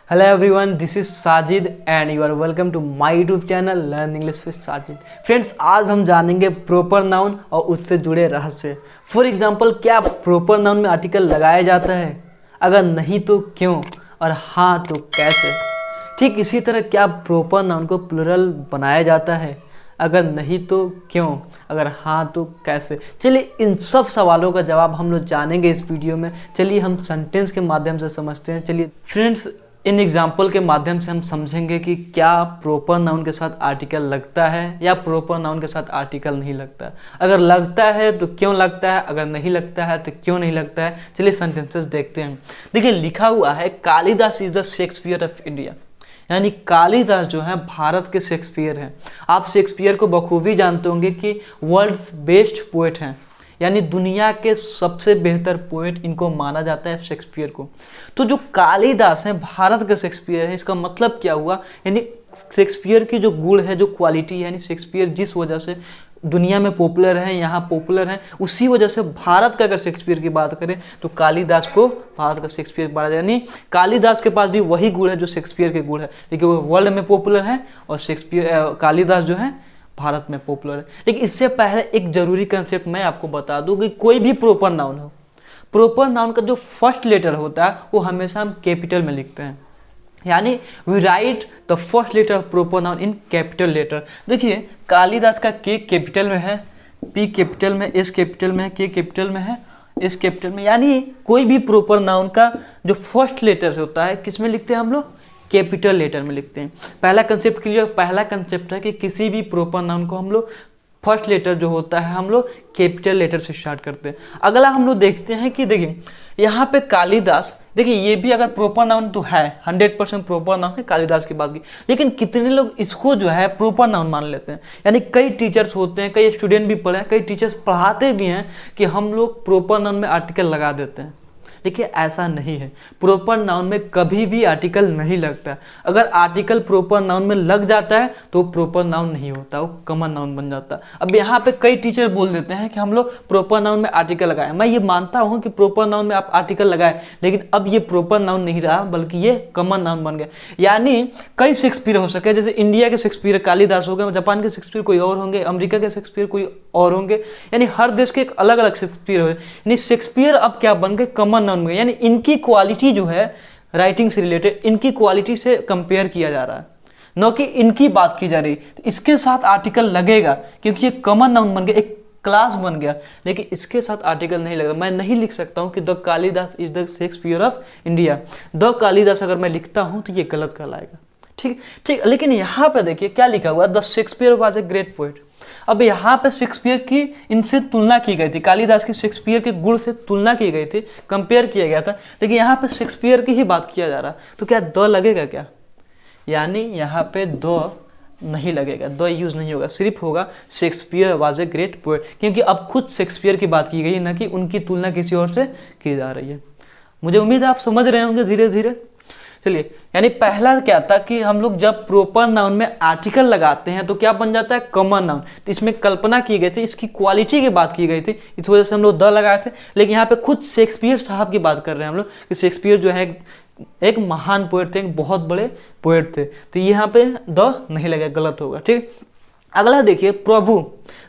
Hello everyone, this is Sajid and you are welcome to my YouTube channel Learn English with Sajid। Friends, आज हम जानेंगे proper noun और उससे जुड़े रहस्य। फॉर एग्जांपल, क्या प्रॉपर नाउन में आर्टिकल लगाया जाता है? अगर नहीं तो क्यों, और हाँ तो कैसे? ठीक इसी तरह, क्या प्रॉपर नाउन को प्लूरल बनाया जाता है? अगर नहीं तो क्यों, अगर हाँ तो कैसे? चलिए इन सब सवालों का जवाब हम लोग जानेंगे इस वीडियो में। चलिए हम सेंटेंस के माध्यम से समझते हैं। चलिए फ्रेंड्स, इन एग्जाम्पल के माध्यम से हम समझेंगे कि क्या प्रॉपर नाउन के साथ आर्टिकल लगता है या प्रॉपर नाउन के साथ आर्टिकल नहीं लगता। अगर लगता है तो क्यों लगता है, अगर नहीं लगता है तो क्यों नहीं लगता है। चलिए सेंटेंसेस देखते हैं। देखिए लिखा हुआ है, Kalidas is the Shakespeare of India. यानी कालिदास जो है भारत के शेक्सपियर हैं। आप शेक्सपियर को बखूबी जानते होंगे कि वर्ल्ड्स बेस्ट पोएट हैं, यानी दुनिया के सबसे बेहतर पोएट इनको माना जाता है, शेक्सपियर को। तो जो कालिदास हैं भारत के शेक्सपियर हैं, इसका मतलब क्या हुआ? यानी शेक्सपियर की जो गुण है, जो क्वालिटी है, यानी शेक्सपियर जिस वजह से दुनिया में पॉपुलर हैं, यहाँ पॉपुलर हैं, उसी वजह से भारत का अगर शेक्सपियर की बात करें तो कालिदास को भारत का शेक्सपियर माना जाए। यानी कालिदास के पास भी वही गुण है जो शेक्सपियर के गुण है, लेकिन वो वर्ल्ड में पॉपुलर है और शेक्सपियर कालिदास जो है भारत में पॉपुलर है। लेकिन इससे पहले एक जरूरी कंसेप्ट मैं आपको बता दूं कि कोई भी प्रॉपर नाउन हो, प्रॉपर नाउन का जो फर्स्ट लेटर होता है वो हमेशा हम कैपिटल में लिखते हैं। यानी we write the first letter of proper noun in capital letter. देखिए कालिदास का के कैपिटल में है, पी कैपिटल में, एस कैपिटल में है, के कैपिटल में है, एस कैपिटल में। यानी कोई भी प्रॉपर नाउन का जो फर्स्ट लेटर होता है किस में लिखते हैं हम लोग? कैपिटल लेटर में लिखते हैं। पहला कंसेप्ट क्लियर। पहला कंसेप्ट है कि किसी भी प्रॉपर नाउन को हम लोग फर्स्ट लेटर जो होता है हम लोग कैपिटल लेटर से स्टार्ट करते हैं। अगला हम लोग देखते हैं कि देखिए यहाँ पे कालिदास, देखिए ये भी अगर प्रॉपर नाउन तो है, 100% प्रॉपर नाउन है कालिदास की बात की, लेकिन कितने लोग इसको जो है प्रॉपर नाउन मान लेते हैं? यानी कई टीचर्स होते हैं, कई स्टूडेंट भी पढ़े हैं, कई टीचर्स पढ़ाते भी हैं कि हम लोग प्रॉपर नाउन में आर्टिकल लगा देते हैं। देखिए ऐसा नहीं है, प्रॉपर नाउन में कभी भी आर्टिकल नहीं लगता। अगर आर्टिकल प्रॉपर नाउन में लग जाता है तो प्रॉपर नाउन नहीं होता, वो कॉमन नाउन बन जाता है। अब यहाँ पे कई टीचर बोल देते हैं कि हम लोग प्रॉपर नाउन में आर्टिकल लगाएं। मैं ये मानता हूँ कि प्रॉपर नाउन में आप आर्टिकल लगाएं, लेकिन अब ये प्रॉपर नाउन नहीं रहा बल्कि ये कॉमन नाउन बन गया। यानी कई शेक्सपियर हो सके, जैसे इंडिया के शेक्सपियर कालिदास हो गए, जापान के शेक्सपियर कोई और होंगे, अमेरिका के शेक्सपियर कोई और होंगे। यानी हर देश के एक अलग अलग शेक्सपियर हो। यानी शेक्सपियर अब क्या बन गए? कॉमन नाउन में। यानी इनकी क्वालिटी जो है राइटिंग से रिलेटेड, इनकी क्वालिटी से कंपेयर किया जा रहा है, न कि इनकी बात की जा रही। तो इसके साथ आर्टिकल लगेगा क्योंकि ये कॉमन नाउन बन गया, एक क्लास बन गया, लेकिन इसके साथ आर्टिकल नहीं लगेगा। मैं नहीं लिख सकता हूं कि the Kalidas is the Shakespeare of India. The Kalidas अगर मैं लिखता हूं तो ये गलत कहलाएगा। ठीक ठीक। लेकिन यहाँ पे देखिए क्या लिखा हुआ है, the Shakespeare was a great poet. अब यहाँ पे शेक्सपियर की इनसे तुलना की गई थी, कालिदास की शेक्सपियर के गुण से तुलना की गई थी, कंपेयर किया गया था, लेकिन यहाँ पे शेक्सपियर की ही बात किया जा रहा है। तो क्या द लगेगा क्या? यानी यहाँ पे द नहीं लगेगा, द यूज नहीं होगा, सिर्फ होगा Shakespeare was a great poet, क्योंकि अब खुद शेक्सपियर की बात की गई है, न कि उनकी तुलना किसी और से की जा रही है। मुझे उम्मीद है आप समझ रहे होंगे धीरे धीरे। चलिए, यानी पहला क्या था कि हम लोग जब प्रॉपर नाउन में आर्टिकल लगाते हैं तो क्या बन जाता है? Common noun. तो इसमें कल्पना की गई थी, इसकी क्वालिटी की बात की गई थी, इस वजह से हम लोग द लगाए थे। लेकिन यहाँ पे खुद शेक्सपियर साहब की बात कर रहे हैं हम लोग कि शेक्सपियर जो है एक महान पोएट थे, एक बहुत बड़े पोएट थे, तो यहाँ पे द नहीं लगेगा, गलत होगा। ठीक। अगला देखिए, प्रभु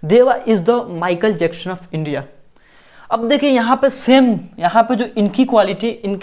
देवा is the Michael Jackson of India. अब देखिए यहाँ पे सेम, यहाँ पे जो इनकी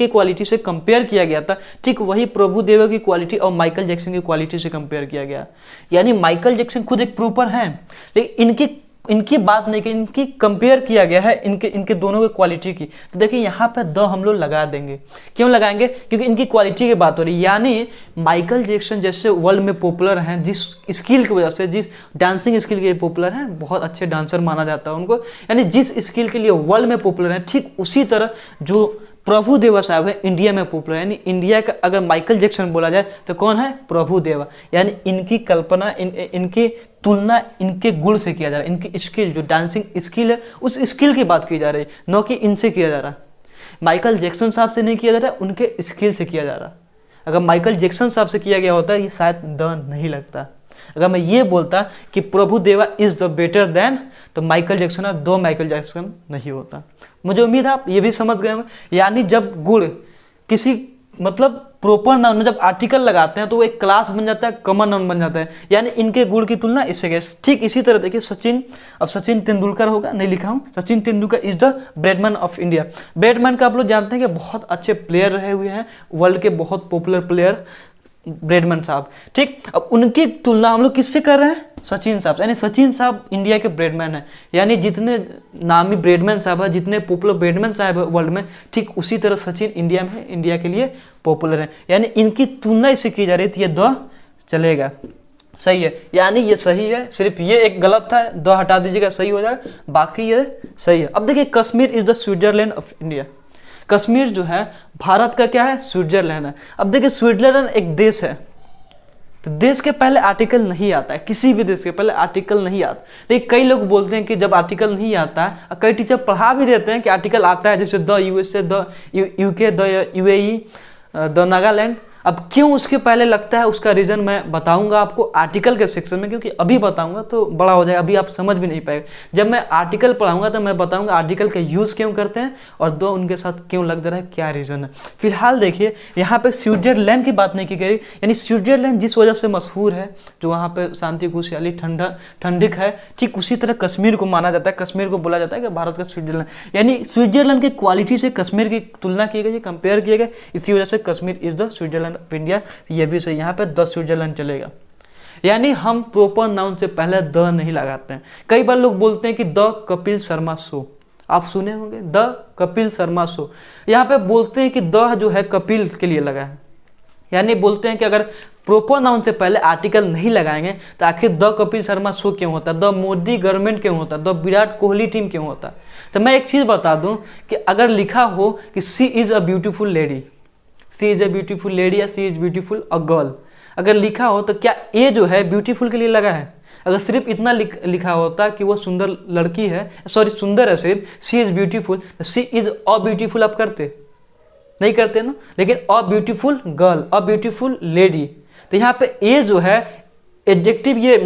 क्वालिटी से कंपेयर किया गया था, ठीक वही प्रभु देवा की क्वालिटी और माइकल जैक्सन की क्वालिटी से कंपेयर किया गया। यानी माइकल जैक्सन खुद एक प्रॉपर हैं, लेकिन इनकी बात नहीं की, इनकी कंपेयर किया गया है इनके दोनों की क्वालिटी की। तो देखिए यहाँ पे द हम लोग लगा देंगे। क्यों लगाएंगे? क्योंकि इनकी क्वालिटी की बात हो रही है। यानी माइकल जैक्सन जैसे वर्ल्ड में पॉपुलर हैं, जिस स्किल की वजह से, जिस डांसिंग स्किल के लिए पॉपुलर हैं, बहुत अच्छे डांसर माना जाता है उनको, यानी जिस स्किल के लिए वर्ल्ड में पॉपुलर हैं, ठीक उसी तरह जो प्रभु देवा साहब है इंडिया में पॉपुलर। यानी इंडिया का अगर माइकल जैक्सन बोला जाए तो कौन है? प्रभु देवा। यानी इनकी कल्पना, इनकी तुलना इनके गुण से किया जा रहा है, इनकी स्किल जो डांसिंग स्किल है उस स्किल की बात की जा रही है, न कि इनसे किया जा रहा। माइकल जैक्सन साहब से नहीं किया जा रहा, उनके स्किल से किया जा रहा। अगर माइकल जैक्सन साहब से किया गया होता ये शायद द नहीं लगता। अगर मैं ये बोलता कि प्रभु देवा इज द बेटर देन, तो माइकल जैक्सन और दो माइकल जैक्सन नहीं होता। मुझे उम्मीद है आप ये भी समझ गए होंगे। यानी जब गुण किसी मतलब प्रॉपर नाउन में जब आर्टिकल लगाते हैं तो वो एक क्लास बन जाता है, कॉमन नाउन बन जाता है, यानी इनके गुण की तुलना इससे करें। ठीक इसी तरह देखिए सचिन, अब सचिन तेंदुलकर होगा, नहीं लिखा हूँ, Sachin Tendulkar is the Bradman of India. Bradman का आप लोग जानते हैं कि बहुत अच्छे प्लेयर रहे हुए हैं, वर्ल्ड के बहुत पॉपुलर प्लेयर ब्रेडमैन साहब। ठीक, अब उनकी तुलना हम लोग किससे कर रहे हैं? सचिन साहब, यानी सचिन साहब इंडिया के ब्रेडमैन हैं, यानी जितने नामी ब्रेडमैन साहब है, जितने पॉपुलर ब्रेडमैन साहब है वर्ल्ड में, ठीक उसी तरह सचिन इंडिया में, इंडिया के लिए पॉपुलर है, यानी इनकी तुलना इससे की जा रही थी। ये द चलेगा, सही है, यानी ये सही है, सिर्फ ये एक गलत था, द हटा दीजिएगा, सही हो जाएगा, बाकी ये सही है। अब देखिए Kashmir is the Switzerland of India. Kashmir जो है भारत का क्या है? स्विट्जरलैंड है। अब देखिए स्विट्जरलैंड एक देश है, तो देश के पहले आर्टिकल नहीं आता है, किसी भी देश के पहले आर्टिकल नहीं आता। लेकिन कई लोग बोलते हैं कि जब आर्टिकल नहीं आता है, कई टीचर पढ़ा भी देते हैं कि आर्टिकल आता है, जैसे the USA, the UK, the UAE, the Nagaland. अब क्यों उसके पहले लगता है, उसका रीज़न मैं बताऊंगा आपको आर्टिकल के सेक्शन में, क्योंकि अभी बताऊंगा तो बड़ा हो जाएगा, अभी आप समझ भी नहीं पाएंगे। जब मैं आर्टिकल पढ़ाऊंगा तो मैं बताऊंगा आर्टिकल का यूज़ क्यों करते हैं और दो उनके साथ क्यों लग रहा है, क्या रीज़न है। फिलहाल देखिए यहाँ पे स्विट्जरलैंड की बात नहीं की गई, यानी स्विट्जरलैंड जिस वजह से मशहूर है, जो वहाँ पर शांति खुशहाली ठंडक है, ठीक उसी तरह कश्मीर को माना जाता है, कश्मीर को बोला जाता है कि भारत का स्विट्जरलैंड, यानी स्विट्जरलैंड की क्वालिटी से कश्मीर की तुलना की गई, कंपेयर किया गया, इसी वजह से Kashmir is the Switzerland of India. ये भी सही, यहाँ पे द स्विट्जरलैंड चलेगा। यानी हम प्रॉपर नाउन से पहले द नहीं लगाते हैं। कई बार लोग बोलते हैं कि द कपिल शर्मा शो, आप सुने होंगे द कपिल शर्मा शो, यहाँ पे बोलते हैं कि द जो है कपिल के लिए लगा है, यानी बोलते हैं कि अगर प्रॉपर नाउन से पहले आर्टिकल नहीं लगाएंगे तो आखिर द कपिल शर्मा शो क्यों होता, द मोदी गवर्नमेंट क्यों होता, द विराट कोहली टीम क्यों होता। तो मैं एक चीज़ बता दूं कि अगर लिखा हो कि she is a beautiful lady, she is a beautiful lady या she is beautiful a girl, अगर लिखा हो तो क्या ए जो है ब्यूटीफुल के लिए लगा है? अगर सिर्फ इतना लिखा होता कि वो सुंदर लड़की है, सॉरी सुंदर है सिर्फ, she is beautiful, she is a beautiful आप करते नहीं करते ना, लेकिन a beautiful girl, a beautiful lady, तो यहाँ पे ए जो है एडजेक्टिव, ये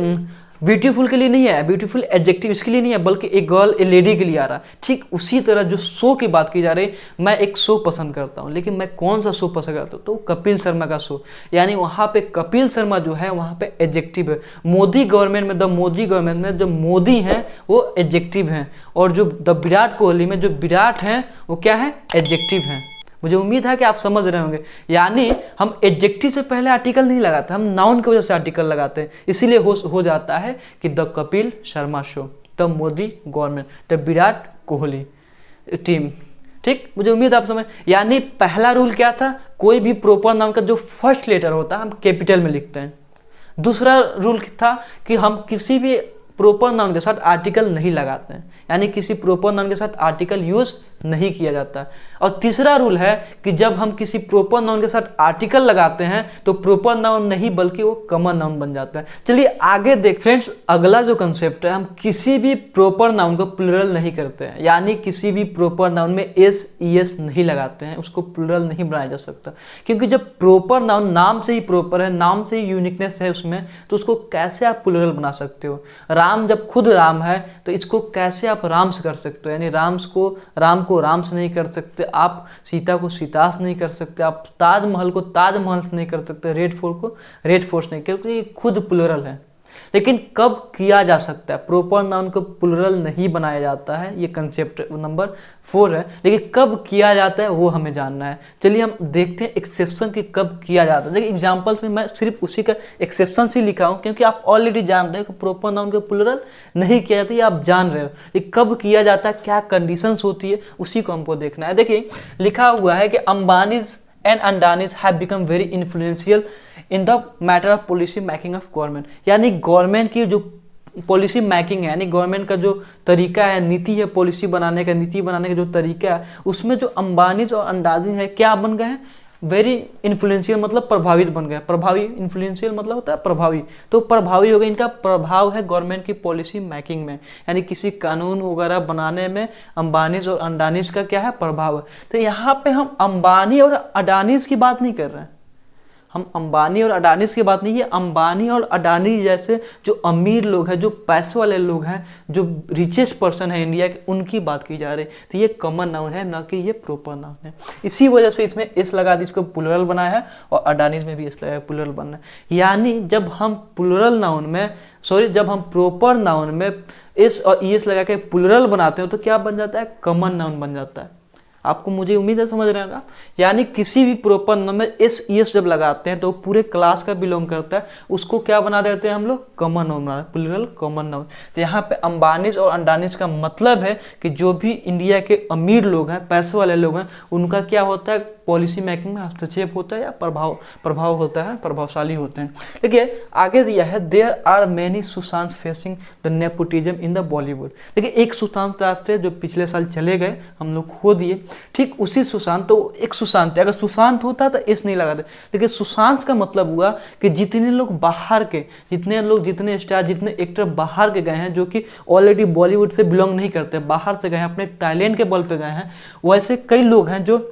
ब्यूटीफुल के लिए नहीं है, ब्यूटीफुल एडजेक्टिव इसके लिए नहीं है, बल्कि एक गर्ल ए लेडी के लिए आ रहा है। ठीक उसी तरह जो शो की बात की जा रही, मैं एक शो पसंद करता हूँ, लेकिन मैं कौन सा शो पसंद करता हूँ? तो कपिल शर्मा का शो, यानी वहाँ पे कपिल शर्मा जो है वहाँ पे एडजेक्टिव है। मोदी गवर्नमेंट में, द मोदी गवर्नमेंट में जो मोदी हैं वो एडजेक्टिव हैं, और जो द विराट कोहली में जो विराट हैं वो क्या है? एडजेक्टिव हैं। मुझे उम्मीद है कि आप समझ रहे होंगे, यानी हम एडजेक्टिव से पहले आर्टिकल नहीं लगाते, हम नाउन की वजह से आर्टिकल लगाते हैं, इसीलिए हो जाता है कि the Kapil Sharma show, the Modi government, the Virat Kohli team. ठीक, मुझे उम्मीद आप समझ, यानी पहला रूल क्या था? कोई भी प्रॉपर नाउन का जो फर्स्ट लेटर होता है हम कैपिटल में लिखते हैं। दूसरा रूल था कि हम किसी भी प्रॉपर नाउन के साथ आर्टिकल नहीं लगाते हैं, यानी किसी प्रॉपर नाउन के साथ आर्टिकल यूज नहीं किया जाता। और तीसरा रूल है कि जब हम किसी प्रॉपर नाउन के साथ आर्टिकल लगाते हैं तो प्रॉपर नाउन नहीं बल्कि वो कॉमन नाउन बन जाता है। चलिए आगे देख फ्रेंड्स, अगला जो कंसेप्ट है, हम किसी भी प्रॉपर नाउन को प्लूरल नहीं करते हैं, यानी किसी भी प्रॉपर नाउन में एस ई एस नहीं लगाते हैं, उसको प्लूरल नहीं बनाया जा सकता, क्योंकि जब प्रॉपर नाउन नाम से ही प्रॉपर है, नाम से ही यूनिकनेस है उसमें, तो उसको कैसे आप प्लूरल बना सकते हो? राम जब खुद राम है तो इसको कैसे आप राम्स कर सकते हो? यानी राम को राम्स नहीं कर सकते, आप सीता को सीतास नहीं कर सकते, आप ताजमहल को ताजमहल नहीं कर सकते, रेड फोर्ट को रेड फोर्ट नहीं, क्योंकि ये खुद प्लूरल है। लेकिन कब किया जा सकता है? प्रॉपर नाउन को प्लूरल नहीं बनाया जाता है, ये कंसेप्ट नंबर 4 है, लेकिन कब किया जाता है वो हमें जानना है। चलिए हम देखते हैं एक्सेप्शन की कब किया जाता है। देखिए एग्जांपल्स में मैं सिर्फ उसी का एक्सेप्शन ही लिखा हूँ, क्योंकि आप ऑलरेडी जान रहे हो कि प्रॉपर नाउन को प्लूरल नहीं किया जाता, ये आप जान रहे हो, ये कब किया जाता है, क्या कंडीशंस होती है, उसी को हमको देखना है। देखिए लिखा हुआ है कि Ambanis and Adanis have become very influential in the matter of policy making of government, यानी गवर्नमेंट की जो पॉलिसी मेकिंग है, यानी गवर्नमेंट का जो तरीका है, नीति है, पॉलिसी बनाने का, नीति बनाने का जो तरीका है, उसमें जो अंबानीज और अंडाजी है क्या बन गए हैं? वेरी इन्फ्लुएंशियल, मतलब प्रभावित बन गए। प्रभावी, इन्फ्लुएंशियल मतलब होता है प्रभावी, तो प्रभावी हो गए, इनका प्रभाव है गवर्नमेंट की पॉलिसी मेकिंग में, यानी किसी कानून वगैरह बनाने में अंबानीज और अडानीज का क्या है? प्रभाव है। तो यहाँ पे हम अंबानी और अडानीज की बात नहीं कर रहे हैं, हम अंबानी और अडानी की बात नहीं है, अंबानी और अडानी जैसे जो अमीर लोग हैं, जो पैसे वाले लोग हैं, जो रिचेस्ट पर्सन है इंडिया के, उनकी बात की जा रही है। तो ये कॉमन नाउन है, ना कि ये प्रॉपर नाउन है। इसी वजह से इसमें एस लगा दी, इसको प्लूरल बनाया है, और अडानीज में भी एस लगाया, प्लूरल बनना है। यानी जब हम प्लूरल नाउन में जब हम प्रॉपर नाउन में एस और ईएस लगा के प्लूरल बनाते हैं तो क्या बन जाता है, कॉमन नाउन बन जाता है। आपको मुझे उम्मीद है समझ रहे हैं ना। यानी किसी भी प्रॉपर नाउन में एस ईएस जब लगाते हैं तो पूरे क्लास का बिलोंग करता है, उसको क्या बना देते हैं हम लोग, कॉमन नाउन बना, प्लूरल कॉमन नाउन। तो यहाँ पे अंबानीज और अडानीज का मतलब है कि जो भी इंडिया के अमीर लोग हैं, पैसे वाले लोग हैं, उनका क्या होता है, पॉलिसी मेकिंग में हस्तक्षेप होता है या प्रभाव होता है, प्रभावशाली होते हैं। देखिए आगे दिया है, there are many Sushant facing the nepotism in the Bollywood. देखिए एक सुशांत राज थे जो पिछले साल चले गए, हम लोग खो दिए, ठीक उसी सुशांत, तो एक सुशांत है, अगर सुशांत होता तो इस नहीं लगाते। देखिए सुशांत का मतलब हुआ कि जितने लोग बाहर के, जितने स्टार, जितने एक्टर बाहर के गए हैं, जो कि ऑलरेडी बॉलीवुड से बिलोंग नहीं करते, बाहर से गए हैं, अपने टैलेंट के बल पे गए हैं, वैसे कई लोग हैं जो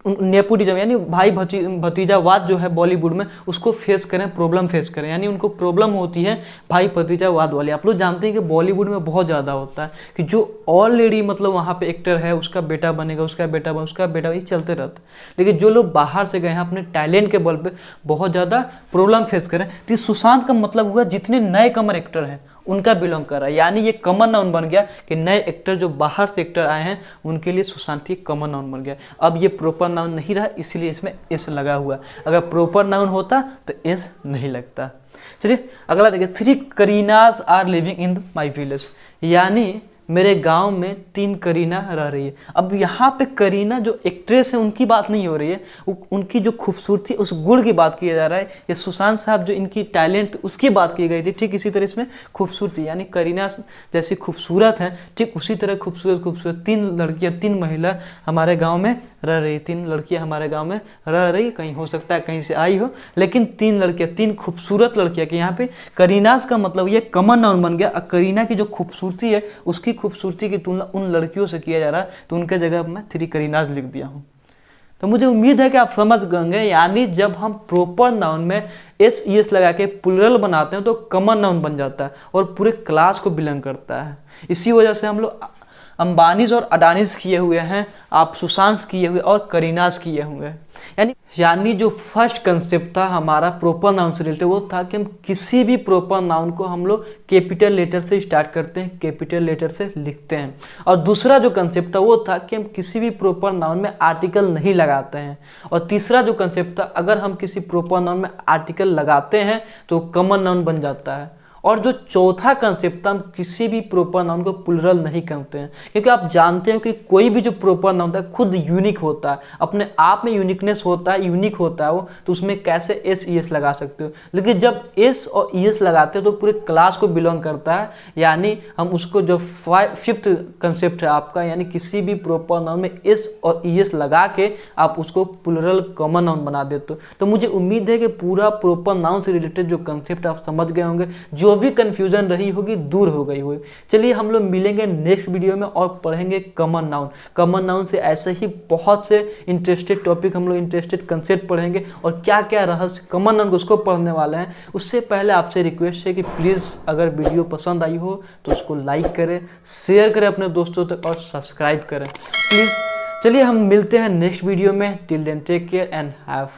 नेपोटिज्म यानी भाई भतीजावाद जो है बॉलीवुड में, उसको फेस करें, प्रॉब्लम फेस करें, यानी उनको प्रॉब्लम होती है भाई भतीजावाद वाली। आप लोग जानते हैं कि बॉलीवुड में बहुत ज़्यादा होता है कि जो ऑलरेडी मतलब वहाँ पे एक्टर है, उसका बेटा बनेगा, उसका बेटा ये चलते रहता है। लेकिन जो लोग बाहर से गए हैं, अपने टैलेंट के बल पर बहुत ज़्यादा प्रॉब्लम फेस करें, तो सुशांत का मतलब हुआ जितने नए कमर एक्टर हैं उनका बिलोंग कर रहा है। यानी ये कॉमन नाउन बन गया कि नए एक्टर जो बाहर से एक्टर आए हैं उनके लिए सुशांत कॉमन नाउन बन गया। अब ये प्रॉपर नाउन नहीं रहा, इसलिए इसमें एस लगा हुआ। अगर प्रॉपर नाउन होता तो एस नहीं लगता। चलिए अगला देखिए, 3 Kareenas are living in my village. यानी मेरे गांव में 3 करीना रह रही है। अब यहाँ पे करीना जो एक्ट्रेस है उनकी बात नहीं हो रही है, उनकी जो खूबसूरती, उस गुण की बात किया जा रहा है। ये सुशांत साहब जो इनकी टैलेंट, उसकी बात की गई थी। ठीक इसी तरह इसमें खूबसूरती, यानी करीना जैसी खूबसूरत हैं, ठीक उसी तरह खूबसूरत 3 लड़कियाँ, 3 महिला हमारे गाँव में रह रही, 3 लड़कियाँ हमारे गाँव में रह रही। कहीं हो सकता है कहीं से आई हो, लेकिन 3 लड़कियाँ, 3 खूबसूरत लड़कियाँ के यहाँ पे करीनाज का मतलब ये कॉमन नाउन बन गया। करीना की जो खूबसूरती है, उसकी खूबसूरती की तुलना उन लड़कियों से किया जा रहा है, तो उनके जगह मैं 3 करीनाज लिख दिया हूँ। तो मुझे उम्मीद है कि आप समझ गए। यानी जब हम प्रॉपर नाउन में एस ईएस लगा के प्लूरल बनाते हैं तो कॉमन नाउन बन जाता है और पूरे क्लास को बिलोंग करता है। इसी वजह से हम लोग अंबानीज और अडानीज किए हुए हैं, आप सुशांत किए हुए और करीनाज किए हुए। यानी जो फर्स्ट कंसेप्ट था हमारा प्रॉपर नाउन से रिलेटेड, वो था कि हम किसी भी प्रॉपर नाउन को हम लोग कैपिटल लेटर से स्टार्ट करते हैं, कैपिटल लेटर से लिखते हैं। और दूसरा जो कंसेप्ट था वो था कि हम किसी भी प्रॉपर नाउन में आर्टिकल नहीं लगाते हैं। और तीसरा जो कंसेप्ट था, अगर हम किसी प्रॉपर नाउन में आर्टिकल लगाते हैं तो कॉमन नाउन बन जाता है। और जो चौथा कंसेप्ट था, हम किसी भी प्रॉपर नाउन को प्लूरल नहीं करते हैं, क्योंकि आप जानते हो कि कोई भी जो प्रॉपर नाउन होता है खुद यूनिक होता है, अपने आप में यूनिकनेस होता है, यूनिक होता है वो, तो उसमें कैसे एस ई एस लगा सकते हो। लेकिन जब एस और ई एस लगाते हो तो पूरे क्लास को बिलोंग करता है। यानी हम उसको जो 5th कंसेप्ट है आपका, यानी किसी भी प्रॉपर नाउन में एस और ई एस लगा के आप उसको प्लूरल कॉमन नाउन बना देते हो। तो मुझे उम्मीद है कि पूरा प्रॉपर नाउन से रिलेटेड जो कंसेप्ट आप समझ गए होंगे, जो भी कंफ्यूजन रही होगी दूर हो गई होगी। चलिए हम लोग मिलेंगे नेक्स्ट वीडियो में और पढ़ेंगे कॉमन नाउन। कॉमन नाउन से ऐसे ही बहुत से इंटरेस्टेड टॉपिक, हम लोग इंटरेस्टेड कंसेप्ट पढ़ेंगे और क्या क्या रहस्य कॉमन नाउन उसको पढ़ने वाले हैं। उससे पहले आपसे रिक्वेस्ट है कि प्लीज़ अगर वीडियो पसंद आई हो तो उसको लाइक करें, शेयर करें अपने दोस्तों तक और सब्सक्राइब करें प्लीज़। चलिए हम मिलते हैं नेक्स्ट वीडियो में। Till then take care and have fun.